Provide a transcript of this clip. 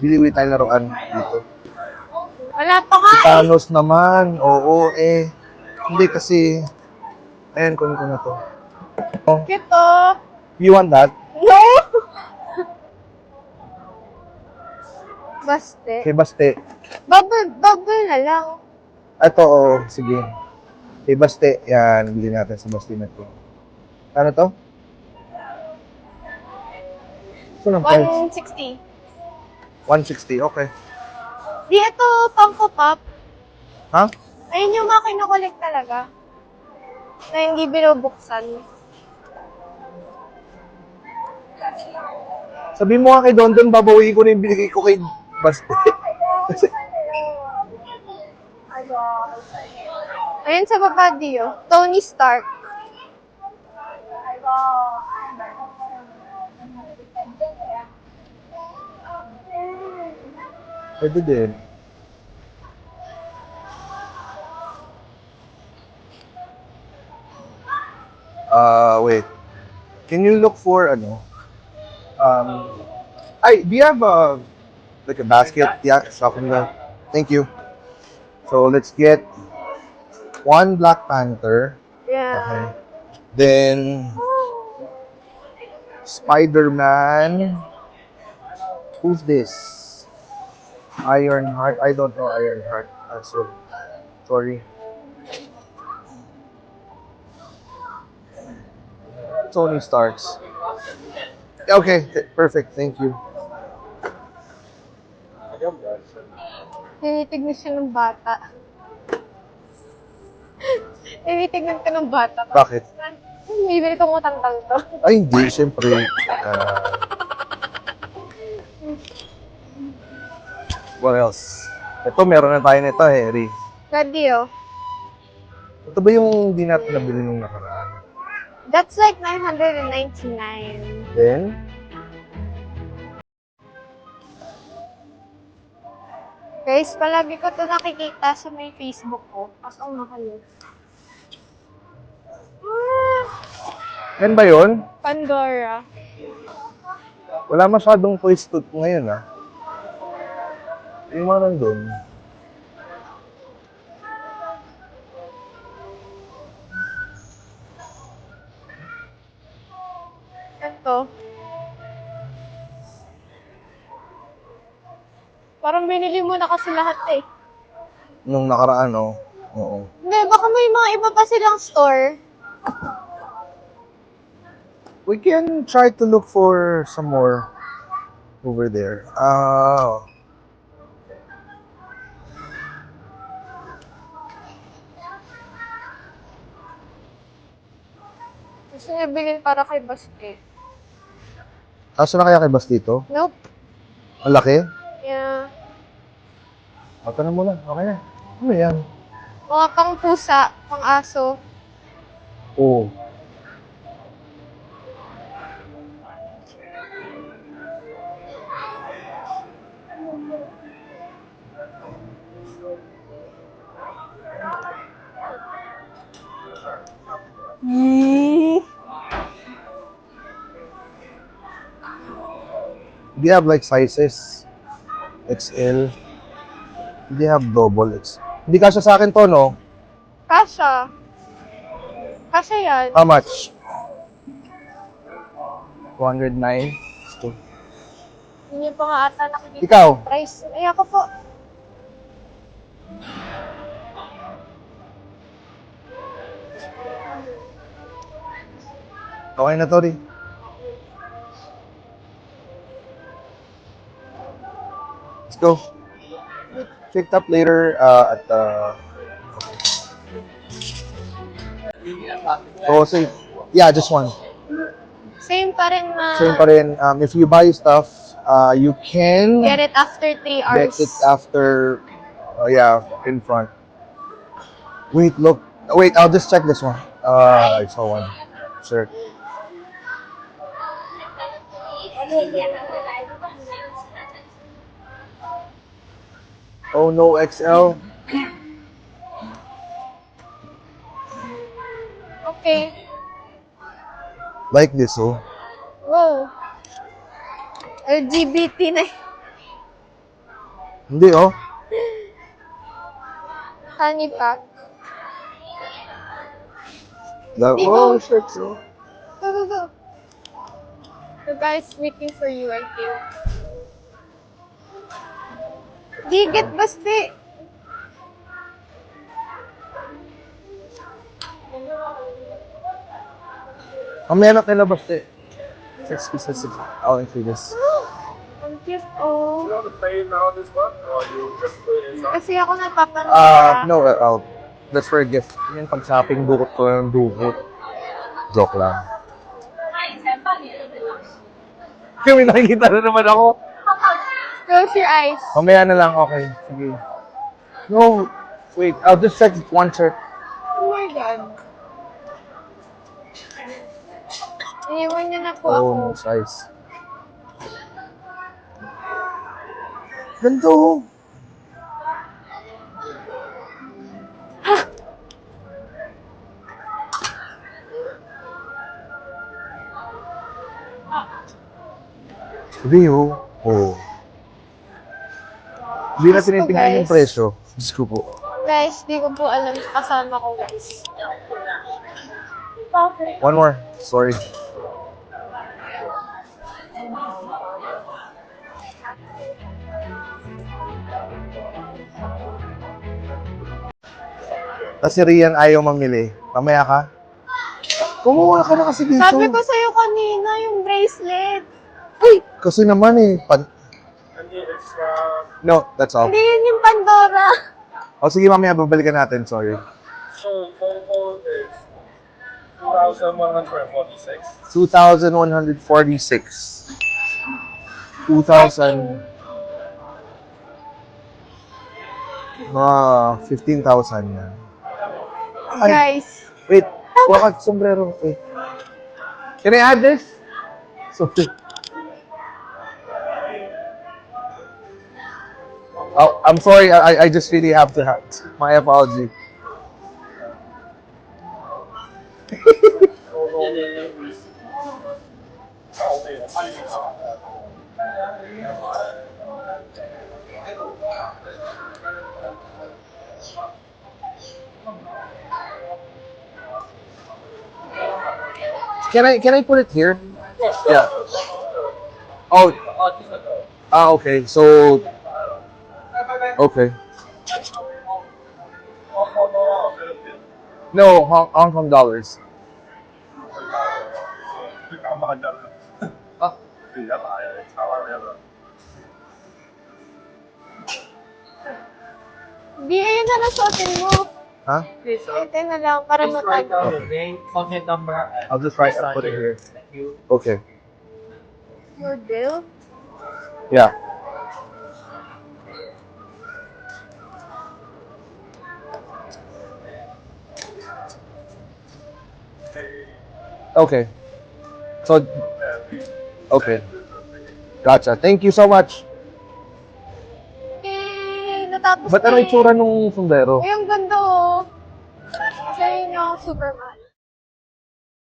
Bili tayo laruan dito. Wala pa nga Si Thanos naman. Oo, eh. Hindi kasi... Ayan, kunin ko na to. Oh, Kito. you want that? No! Baste. Kay Baste. Bubble na lang. Ito, oo. Sige. Kay Baste. Yan, bili natin sa Baste na to. Ano to? Ito ng price. 160. 160, okay. Di ito, Funko Pop. Ha? Ayun yung mga kinokollect talaga. Na hindi binubuksan. Sabi mo nga kay Don, babawi ko na yung binigay ko kay Baste. Kasi, Ayun sa baba, Dio. Tony Stark. pwede din. Wait. Can you look for, do you have like a basket? Yeah, shopping bag. Thank you. So, let's get one Black Panther. Yeah. Okay. Then, Spider-Man. Who's this? Ironheart. I don't know Ironheart. So, sorry. Tony Starks. Okay, perfect. Thank you. Tinitignan siya ng bata. Tinitignan ka ng bata. Bakit? May bili kong utang-tang to. Ay, hindi. Siyempre. What else? Ito, meron na tayo nito, Harry. Dio. Ito ba yung hindi natin nabili nung nakaraan? That's like 999. Then, Guys, palagi ko to nakikita sa may Facebook ko. As ang mahal. yan ba yun? Pandora. Wala masyadong toys to ngayon, ah. Yung mga nandun. Ito. Parang binili mo na kasi lahat eh. Nung nakaraan, oh. Oo. Hindi, baka may mga iba pa silang store. We can try to look for some more over there. Gusto niya bilhin para kay Baste. Kaso na kaya kay Bastito? Nope. Ang laki? Yeah. Ito na muna. Okay na. Ano yan? Mga pang pusa, pang aso. Oo. Do you have like sizes? XL? Do you have double X? Hindi kasya sa akin to, no? Kasha. Kasha yan. How much? 209? Hindi pa nga ata nakikita Ikaw? yung price. Ay, ako po. Okay na to, Ri. Let's go. Picked up later at So, say, yeah, just one. Same pa rin na. Same pa rin. If you buy stuff, you can Get it after 3 hours. get it after, yeah, in front. Wait, look. Wait, I'll just check this one. I saw one. Sure. Oh no, XL. Okay. Like this, oh. Wow. LGBT na. Hindi, oh. Honey pack. Oh, shit. Oh. Go. The guy's waiting for you, I think. Digit, basti. Mamaya na kayo labas, eh. 6 pieces. I'll include this. Ang cute, oh. You want to pay now this month, or you just put it in? Kasi ako napapanood. No, that's for a gift. Yan, pag shopping, dukot ko yung dukot. Joke lang. May nakikita na naman ako. Close your eyes. Mamaya na lang, okay. Sige. No, wait. I'll just check one shirt. Oh my God. Iniwan niya na po ako. Oh, no size. Ganito. Sabi, oh. Oh. Hindi na Diyos ko, tinitingnan yung guys. presyo. Diyos ko po. Guys, di ko po alam kasama ko, guys. One more. Sorry. Tapos si Rian ayaw mamili. Mamaya ka. Kumuha ka na kasi dito. Sabi ko sa'yo kanina, yung bracelet. Ay, kasi naman eh. Any extra? No, that's all. Hindi yun yung Pandora. O sige, mamaya babalikan natin. Sorry. So, total is 2,146. 2,146. 2,000. 15,000 yan. Ay, Guys, wait. Kuha ka sombrero. Wait. Can I add this? Sorry. Oh, I'm sorry. I just really have to have. My apology. Can I put it here? Yeah. Oh. Okay. So. Okay. No, Hong Kong dollars. Ah. di ayun na lang suotin mo. Huh? Ito na lang para Just write matag. down your name, contact number. I'll just write and put it here. Thank you. Okay. Your bill? Yeah. Okay. So, okay. Gotcha. Thank you so much. Okay, natapos Ba't na ano eh. itsura nung sombrero? Ay, ang ganda oh. Kasi yun yung super mahal.